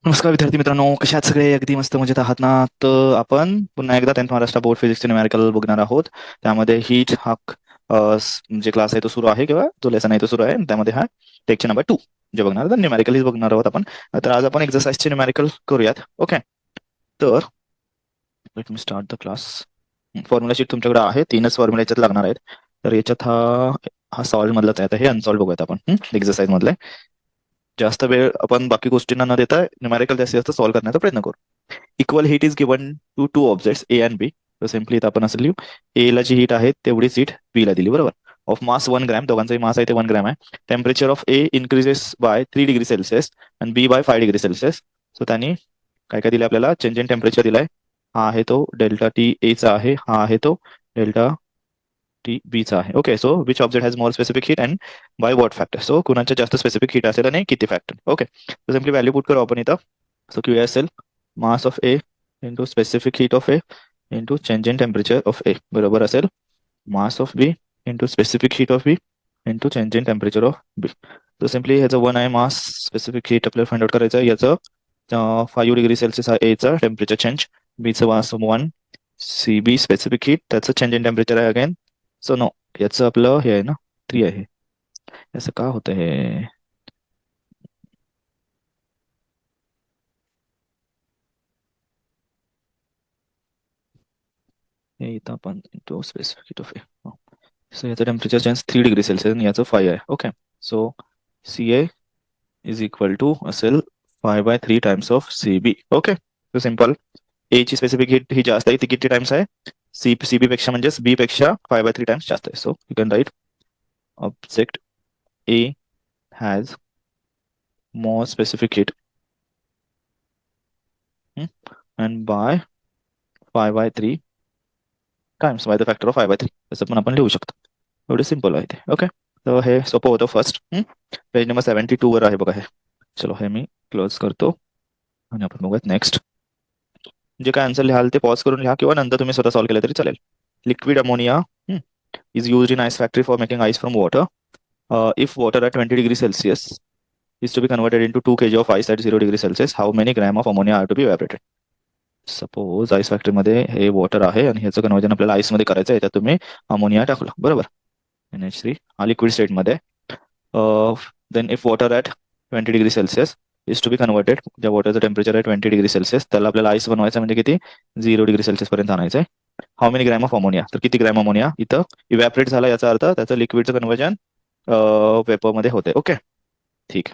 नमस्कार विद्यार्थी मित्रांनो, कशा आहात सगळे? अगदी मस्त मजेत आहात ना? तर आपण पुन्हा एकदा 10th महाराष्ट्र बोर्ड फिजिक्सचे न्यूमेरिकल बघणार आहोत. त्यामध्ये हीट हा जे क्लास आहे तो सुरू आहे किंवा जो लेसन आहे तो सुरू आहे. त्यामध्ये हा लेक्चर नंबर 2 जे बघणार आहोत न्यूमेरिकल बघणार आहोत आपण. तर आज आपण एक्सरसाइजचे न्यूमेरिकल करूयात. ओके, तर let me start the class. Formula sheet तुमच्याकडे आहे, 3च फॉर्म्युला याच्यात लागणार आहेत. तर याच्यात हा हा सॉल्व्ह मधलाच आहे. आता हे अनसॉल्व्ह बघूयात आपण एक्सरसाइज मधले. जास्त वेळ आपण बाकी गोष्टींना न देता न्यूमेरिकल जास्तीत जास्त सॉल्व्ह करण्याचा प्रयत्न करू. Equal heat is given to two objects A and B. तर सिम्पली इथं आपण असं लिहू, ए ला जी हीट आहे तेवढीच हीट बी ला दिली, बरोबर. ऑफ मास 1 ग्रॅम, दोघांचाही मास आहे ते 1 ग्रॅम आहे. Temperature of A increases by 3 degree Celsius आणि B by 5 degree Celsius. So त्यांनी काय काय दिलं आपल्याला? चेंज इन टेम्परेचर दिलाय. हा आहे तो डेल्टा टी ए चा आहे, हा आहे तो डेल्टा टी बी चा आहे. Okay, so which object has more specific heat and by what factor. So कुणाच्या जास्त स्पेसिफिक हीट असेल आणि किती factor. Okay, so simply value put करू आपण इथं. सो क्यू असेल mass of A into specific heat of A into change in temperature of A बरोबर असेल mass of B into specific heat of B into change in temperature of B. तर simply ह्याचं 1 आहे mass, specific heat आपल्याला find out करायचं आहे. याचं 5 degree Celsius आहे एचं टेम्परेचर चेंज, बीचं mass 1, C B specific heat, त्याचं चेंज इन टेम्परेचर आहे अगेन. सो नो, याचं आपलं हे आहे ना 3 आहे. असं का होतं हे? हे इथं आपण into specific heat of A. So याचं टेम्परेचर चेंज 3 डिग्री सेल्सिअस आणि याचं 5 आहे. Okay, so C A is equal to असेल 5/3 times of C B. Okay, so simple. A ची स्पेसिफिक हीट ही जास्त आहे, ती किती टाइम्स आहे? सी बी पेक्षा, म्हणजेच बी पेक्षा 5/3 टाइम्स जास्त आहे. So you can write object A has more specific heat and by 5/3 times by the factor of 5/3. असं पण आपण लिहू शकतो. एवढे सिम्पल आहे ते. ओके, तर हे सोपं होतं फर्स्ट. पेज नंबर 72 वर आहे बघा हे. चलो हे मी क्लोज करतो आणि आपण बघूयात नेक्स्ट. जे काय आन्सर लिहाल ते पॉज करून लिहा किंवा नंतर तुम्ही स्वतः सॉल्व्ह केलं तरी चालेल. Liquid ammonia is used in ice factory for making ice from water. If water at 20 degrees Celsius is to be converted into 2 kg of ice at 0 degree Celsius, how many gram of ammonia are to be evaporated? Suppose ice फॅक्टरीमध्ये हे water आहे आणि ह्याचं conversion आपल्याला ice मध्ये करायचं आहे. त्यात तुम्ही अमोनिया टाकला, बरोबर. NH3 हा लिक्विड स्टेट मध्ये. Then if water at 20 degree Celsius is to be converted, ज्या वॉटरचं टेम्परेचर आहे 20 डिग्री सेल्सिअस, त्याला आपल्याला आईस बनवायचं म्हणजे किती? 0 डिग्री सेल्सिअस पर्यंत आणायचं आहे. How many gram of ammonia, तर किती ग्रॅम अमोनिया इथं इव्हॅपरेट झाला, याचा अर्थ त्याचं लिक्विडचं कन्वर्जन पेपरमध्ये होते. ओके, ठीक.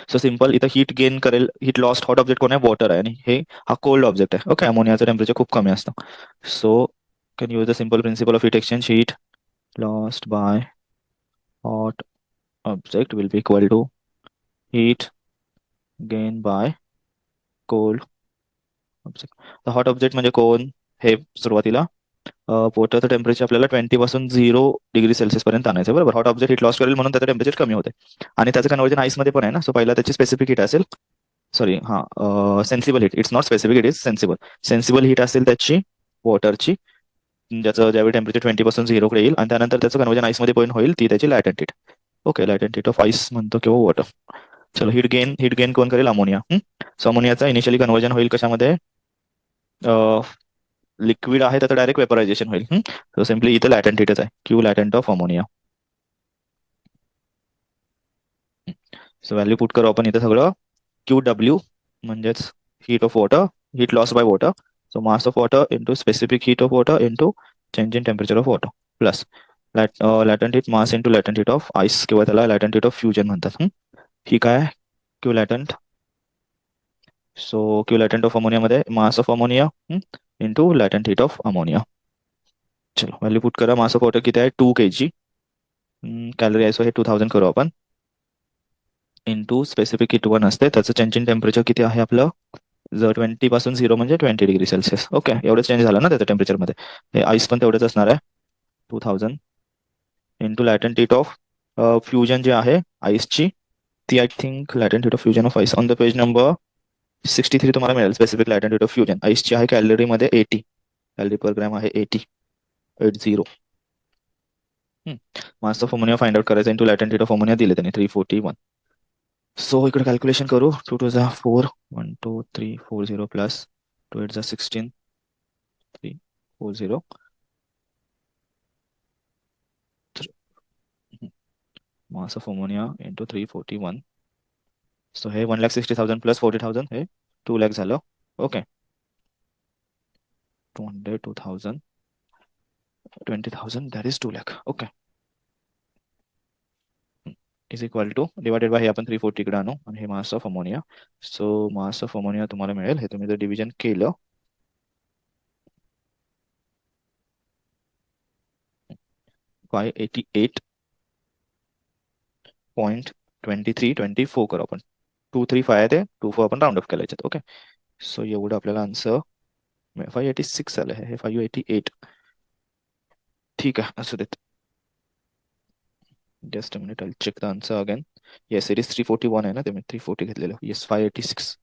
सो सिम्पल, इथं हीट गेन करेल, हीट लॉस्ट हॉट ऑब्जेक्ट कोण आहे? वॉटर आहे, आणि हे हा कोल्ड ऑब्जेक्ट आहे. ओके, अमोनियाचं टेम्परेचर खूप कमी असतं. So can use the simple principle of heat exchange. Heat lost by hot object will be equal to heat gain by cold object. तर हॉट ऑब्जेक्ट म्हणजे कोण? हे सुरुवातीला वॉटरचं टेम्परेचर आपल्याला 20 पासून 0 डिग्री सेल्सिअस पर्यंत आणायचं, बरोबर. हॉट ऑब्जेक्ट हीट लॉस करेल म्हणून त्याचं टेम्परेचर कमी होते आणि त्याचं कन्वर्जन आईस मध्ये पण आहे ना. सो पहिला त्याची स्पेसिफिक हीट असेल, सॉरी हा sensible heat, it's not specific, it is sensible. Sensible heat असेल त्याची वॉटरची, ज्याचं ज्यावेळी टेम्परेचर 20 पासून 0 कडे येईल आणि त्यानंतर त्याचं कन्वर्जन आईस मध्ये पण होईल, ती त्याची latent heat. Okay, latent heat of ice म्हणतो किंवा वॉटर. चलो, हीट गेन कोण करेल? अमोनिया. सो अमोनियाचा इनिशियली कन्वर्जन होईल कशामध्ये? लिक्विड आहे त्याचं डायरेक्ट वेपरायझेशन होईल. सो सिम्पली इथं लॅटेंट हीटच आहे, Q latent of ammonia. So value put करू आपण इथं सगळं. क्यू डब्ल्यू म्हणजेच heat of water, heat loss by water. So mass of water into specific heat of water into change in temperature of water plus latent heat mass into latent heat of ice, किंवा त्याला latent heat of fusion म्हणतात. ही काय? Q latent. So Q latent of अमोनियामध्ये mass of ammonia into latent heat of ammonia. चलो value put करा. Mass of water किती आहे? 2 kg. कॅलरी आयसो हे 2000 करू आपण. इंटू स्पेसिफिक हीट 1 असते, त्याचं चेंज इन टेम्परेचर किती आहे आपलं? जर 20 पासून 0 म्हणजे 20 डिग्री सेल्सिअस. ओके, एवढंच चेंज झालं ना त्याच्या टेम्परेचरमध्ये. हे आईस पण तेवढंच असणार आहे, 2000 into latent heat of fusion जे आहे आईसची, ती I think latent heat of fusion of ice on the page number 63 तुम्हाला मिळेल. Specific latent heat of fusion आईसची आहे कॅलरीमध्ये 80 कॅलरी पर ग्रॅम आहे, 80. Mass of ammonia find out करायचं into latent heat of ammonia दिले त्यांनी 341. सो इकडे कॅल्क्युलेशन करू. 2 2 जा 4, 1 2 3 4 0 प्लस 2 8 जा 16 3 4 0 mass of ammonia into 341. So हे 1,60,000 प्लस 40,000 हे 2 लाख झालं. Okay, 200 2,000 20,000 that is 2 lakh. Okay, is equal two divided by हे आपण 340 कडे आणू आणि हे मास of ammonia. So mass of ammonia तुम्हाला मिळेल, हे तुम्ही जर डिव्हिजन केलं 588.2324 करू आपण. 235 आहे ते 24 आपण राऊंड ऑफ केलं. ओके, सो एवढं आपल्याला आन्सर 586 आलं, हे 588. ठीक आहे, असू देत. Just a minute, I check the answer again. Yes, it is 341 आहे ना, ते मी 340 घेतलेलं. Yes, 586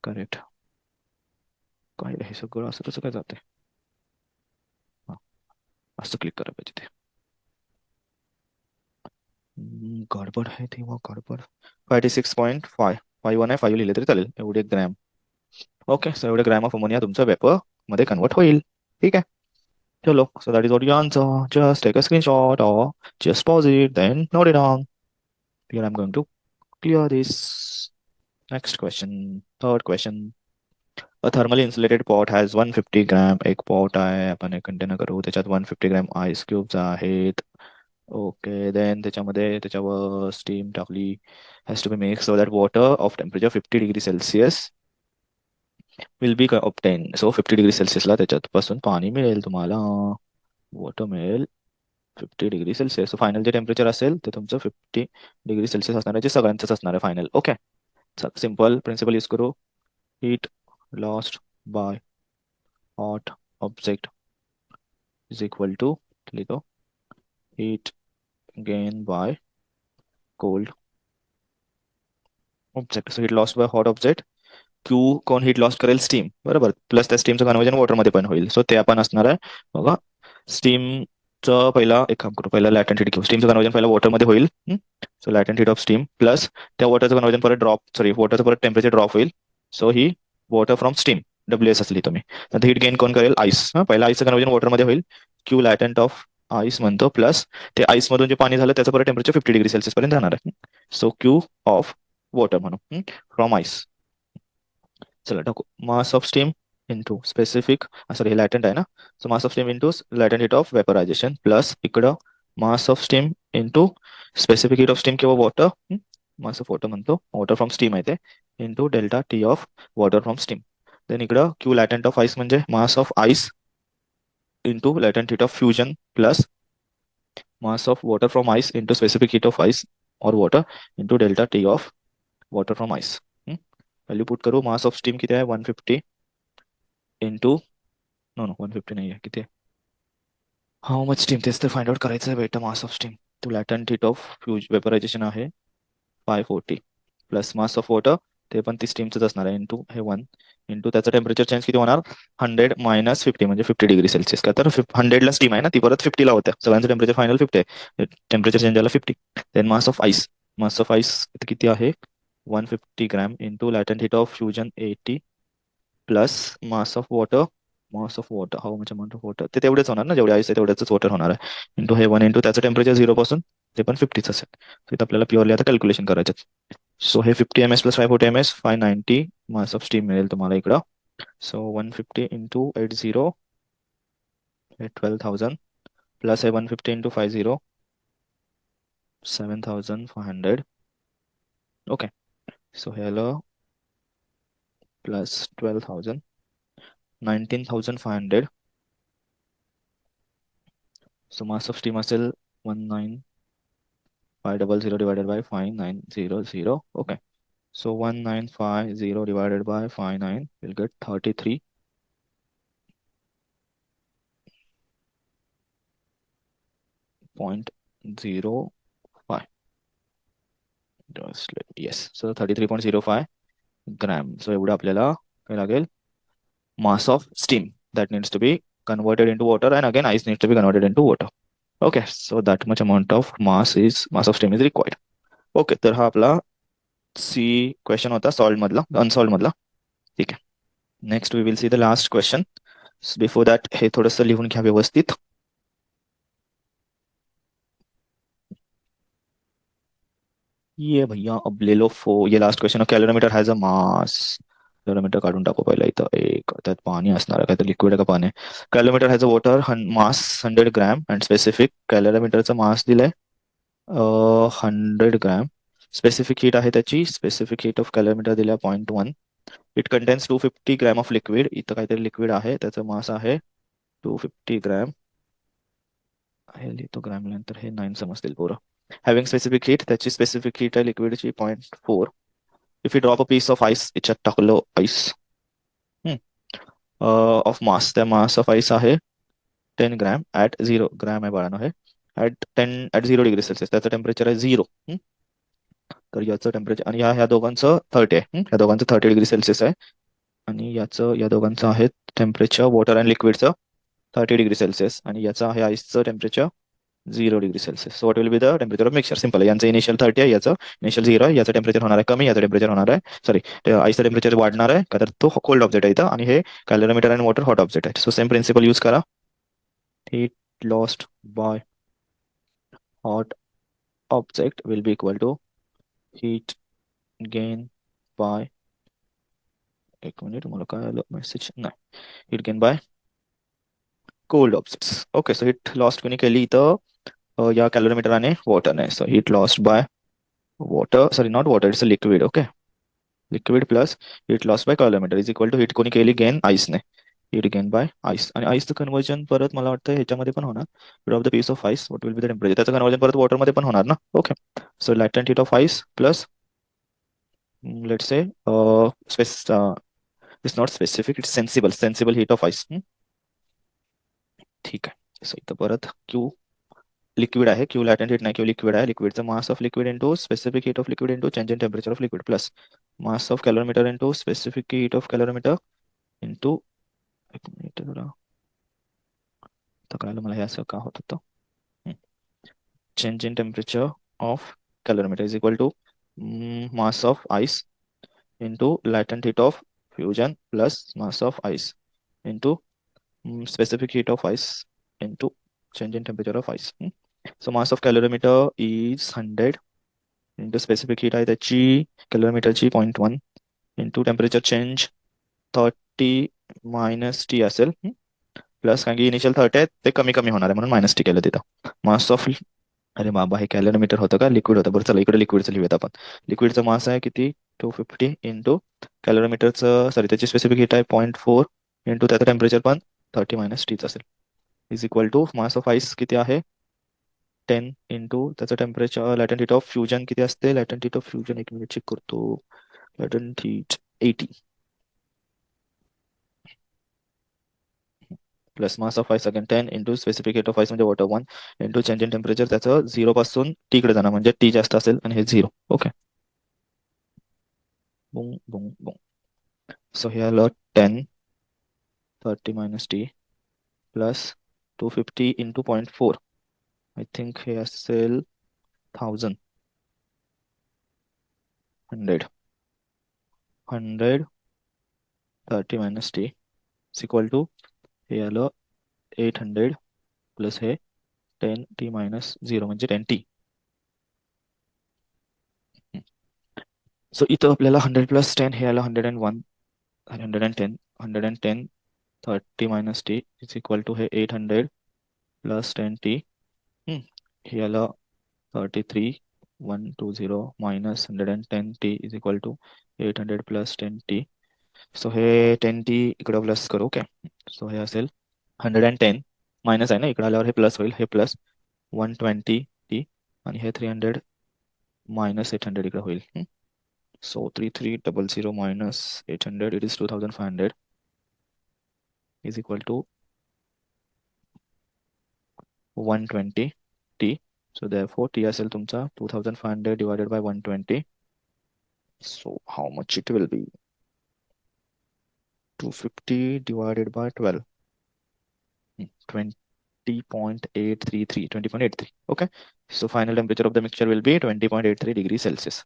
correct. काय हे सगळं असं कसं काय जाते? हां, असं क्लिक करायला पाहिजे ते. गडबड आहे तेव्हा गडबड. 56.551 आहे, 5 लिहिले तरी चालेल. एवढे ग्रॅम. ओके, सो एवढे ग्रॅम ऑफ अमोनिया तुमचं वेपर मध्ये कन्वर्ट होईल. ठीक आहे, चलो. So that is what your answer. Just take a screenshot और just pause it, then note it down. Here I am going to clear this. Next question, third question. A thermally insulated pot has 150 gram. एक pot आहे, आपण एक container करू, त्याच्यात 150 gram ice cubes आहेत. Okay, then त्याच्यामध्ये त्याच्यावर steam टाकली. Has to be make so that water of temperature 50 degree Celsius will be obtain. So 50 degree सेल्सिअसला त्याच्यात पासून पाणी मिळेल तुम्हाला, वॉटर मिळेल 50 डिग्री सेल्सिअस. सो फायनल जे टेम्परेचर असेल ते तुमचं 50 डिग्री सेल्सिअस असणार आहे, जे सगळ्यांचंच असणार आहे final. Okay, simple principle use करू. Heat lost by hot object is equal to, लिखो, heat gain by cold object. So heat lost by hot object. Q कोण हीट लॉस्ट करेल? स्टीम, बरोबर. प्लस त्या स्टीमचं कन्वर्जन वॉटरमध्ये पण होईल. सो ते आपण असणार आहे बघा. स्टीमचं पहिला एक काम करू, पहिला लॅटेंट हीट घेऊ. स्टीमचं कन्वर्जन पहिला वॉटरमध्ये होईल. So latent heat of steam plus त्या वॉटरचं कन्वर्जन परत ड्रॉप, सॉरी, वॉटरचं परत टेम्परेचर ड्रॉप होईल. सो ही वॉटर फ्रॉम स्टीम WS असली तुम्ही. नंतर हीट गेन कोण करेल? आईस. पहिला आईसचं कन्वर्जन वॉटरमध्ये होईल. क्यू लॅटेंट ऑफ आईस म्हणतो, प्लस ते आईसमधून जे पाणी झालं त्याचं परत टेम्परेचर 50 डिग्री सेल्सिअस पर्यंत जाणार आहे. सो क्यू ऑफ वॉटर म्हणू फ्रॉम आईस. चला टाकू, mass of steam into specific, sorry हे लॅटेंट आहे ना. So mass of steam into latent heat of vaporisation plus इकडं mass of steam into specific heat of steam किंवा water. Mass of water म्हणतो, water from steam आहे ते, into delta T of water from steam. Then इकडं Q latent of ice म्हणजे mass of ice into latent heat of fusion plus mass of water from ice into specific heat of ice और water into delta T of water from ice. Value put करू. Mass of steam किती आहे? 150 into, no no 150 नाही आहे, किती आहे? How much steam, तेच तर फाइंड आउट करायचं आहे बेटा. Mass of steam to latent heat of fuse vaporisation आहे 540 प्लस मास ऑफ वॉटर, ते पण ती स्टीमच असणार आहे, इंटू हे 1 इंटू त्याचं टेम्परेचर चेंज किती होणार? 100 मायनस 50 म्हणजे 50 डिग्री सेल्सिअस. का तर 100ला स्टीम आहे ना, ती परत 50ला होत्या. सगळ्यांचं टेम्परेचर फायनल 50 आहे, टेम्परेचर चेंज झालं 50. Then mass of ice, mass of ice किती आहे? 150 gram into latent heat of fusion 80 plus mass of water how much amount of water, ते तेवढेच होणार ना, जेवढे आईस आहे तेवढेच वॉटर होणार आहे. इंटू हे 1 इंटू त्याचं टेम्परेचर 0 पासून ते पण 50च असेल. तर इथं आपल्याला प्युअरली आता कॅल्क्युलेशन करायचं. सो हे 50 M S plus 540 M S 590 mass of steam मिळेल तुम्हाला इकडं. सो 150 इंटू 80 हे 12,000 प्लस हे 150 इंटू 50 7,500. ओके, सो हे आलं plus 12,000 19,500. So mass of steam असेल 19,500 divided by 5,900. Okay, so 1950 divided by 59 will get 33.05. Yes, so 33.05 gram. So एवढं आपल्याला काय लागेल? मास of steam that needs to be converted into water, and again ice needs to be converted into water. Okay, so that much amount of mass of steam is required. Okay, तर हा आपला C question होता solved मधला, unsolved मधला. ठीक आहे. Next we will see the last question. Before that हे थोडंसं लिहून घ्या व्यवस्थित. ये भैया अब ले लो ये लास्ट क्वेश्चन. कॅलोरीमीटर हॅज अ मास. कॅलोरीमीटर काढून टाकू पहिला इथं. एक त्यात पाणी असणार आहे, काय तर लिक्विड आहे का पाणी. Calorimeter has a water mass 100 gram and specific कॅलोरीमीटरचा मास दिलाय 100 ग्रॅम. स्पेसिफिक हीट आहे त्याची. स्पेसिफिक हीट ऑफ कॅलोरीमीटर दिल्या 0.1. It contains 250 gram of liquid. इथं काहीतरी लिक्विड आहे, त्याचं मास आहे 250 ग्रॅम. हे लिहितो ग्रॅम नंतर, हे 9 समजतील पोरं. हॅव्हिंग स्पेसिफिक हीट, त्याची स्पेसिफिक हीट आहे लिक्विडची 0.4. If you drop a piece of ice, याच्यात टाकलो आईस ऑफ मास, त्या मास ऑफ आईस आहे 10 ग्रॅम ॲट 0 ग्रॅम आहे बाळानो हे. ॲट 0 डिग्री सेल्सिअस त्याचं टेम्परेचर आहे 0. तर याचं टेम्परेचर आणि ह्या दोघांचं 30 आहे. ह्या दोघांचं 30 डिग्री सेल्सिअस आहे. आणि या दोघांचं आहे टेम्परेचर वॉटर अँड लिक्विडचं 30 डिग्री सेल्सिअस. आणि याचं आहे आईसचं temperature 0 degree Celsius. So what will be the temperature of mixture. Simple आहे. यांचं इनिशियल 30 आहे, याचं इनिशियल 0 आहे. याचं टेम्परेचर होणार आहे कमी, याचं टेम्परेचर होणार आहे सॉरी आईसचं टेम्परेचर वाढणार आहे का तर तो कोल्ड ऑब्जेक्ट आहे इथं, आणि हे calorimeter and water hot object आहे. सो सेम प्रिन्सिपल यूज करा. Heat lost by hot object will be equal to heat gain by, एक मिनिट मला काय आलं मेसेज, नाही, heat gain by cold objects. Okay. So heat lost कोणी केली इथं या कॅलोरीमीटर आणि वॉटरने. So heat lost by water, sorry not water, it's a liquid. Okay. Liquid plus heat loss by calorimeter is equal to heat कोणी केली gain आईसने. Heat gain by ice. आणि आईसचं कन्वर्जन परत मला वाटतं ह्याच्यामध्ये पण होणार. Heat of the piece of ice what will be the temperature, त्याचं कन्वर्जन परत वॉटरमध्ये पण होणार ना. Okay. So latent heat of ice plus let's say it's not specific, it's sensible heat of ice. ठीक आहे. सो इथं परत क्यू लिक्विड आहे, क्यू लॅटेंट हीट नाही, क्यू लिक्विड आहे. लिक्विडचं मास of liquid into specific heat of liquid into change in temperature of liquid plus mass of calorimeter into specific heat of calorimeter into, एक minute जरा तर कळालं मला हे असं का होत होतं. Change in temperature of calorimeter is equal to mass of ice into latent heat of fusion plus mass of ice into specific heat of ice into change in temperature of ice. So mass of calorimeter is 100 into specific heat आहे त्याची कॅलोरीमीटरची 0.1 into temperature change 30 minus T असेल plus, कारण की initial 30 आहे ते कमी कमी होणार आहे म्हणून मायनस टी केलं तिथं. मास ऑफ, अरे बाबा हे कॅलोरीमीटर होतं का लिक्विड होतं. बरं चला इकडे लिक्विडचं लिहूयात आपण. लिक्विडचा मास आहे किती 250 इंटू कॅलोरीमीटरचं सॉरी त्याची स्पेसिफिक हीट आहे 0.4 इंटू त्याचं टेम्परेचर पण 30 मायनस टीच असेल is equal to mass of ice किती आहे 10 इंटू त्याचं temperature latent heat of fusion किती असते. लॅटेंट हीट ऑफ फ्युजन एक मिनिट चेक करतो. Latent heat 80 plus mass of ice again 10 into specific heat of ice म्हणजे water 1 into change in temperature त्याचं 0 पासून टी कडे जाणार म्हणजे टी जास्त असेल आणि हे 0. ओके. बुंग बुंग बुंग. सो हे आलं 10 30 minus T plus 250 into 0.4 I think हे असेल 1000 100 30 minus T is equal to हे आलं 800 प्लस हे 10 टी मायनस 0 म्हणजे 10 टी. सो इथं आपल्याला 100 प्लस 10 हे आलं 101 110 110 30 minus T is equal to हे 800 प्लस 10 टी. हे आलं 33 120 minus 110 T is equal to 800 plus 10 T. So हे 10 टी इकडं प्लस करू. ओके. सो हे असेल 110 मायनस आहे ना, इकडे आल्यावर हे प्लस होईल. हे प्लस 120 टी आणि हे 300 मायनस 800 इकडे होईल. So 3300 minus 800 it is 2500 is equal to 120 टी. सो therefore टी असेल तुमचा 2500 divided by 120. So how much it will be 250 divided by 12 20.833 20.83. Okay. So final temperature of the mixture will be 20.83 degrees Celsius.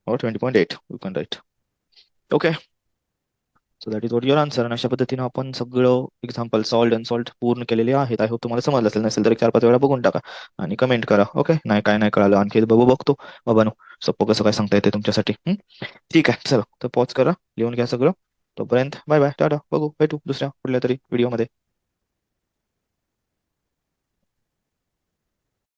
or 20.8 you can write. Okay, so that is what your answer. आणि अशा पद्धतीनं आपण सगळं example solved अनसॉल्ड पूर्ण केलेले आहेत. I hope तुम्हाला समजलं असेल. नसेल तर एक 4-5 वेळा बघून टाका आणि कमेंट करा. ओके, नाही काय नाही कळालं आणखी बघतो बाबानो सोपं कसं काय सांगता येते तुमच्यासाठी. ठीक आहे, चला तर पॉज करा, लिहून घ्या सगळं. तोपर्यंत बाय बाय, टाटा, बघू भेटू दुसऱ्या कुठल्या तरी व्हिडिओमध्ये.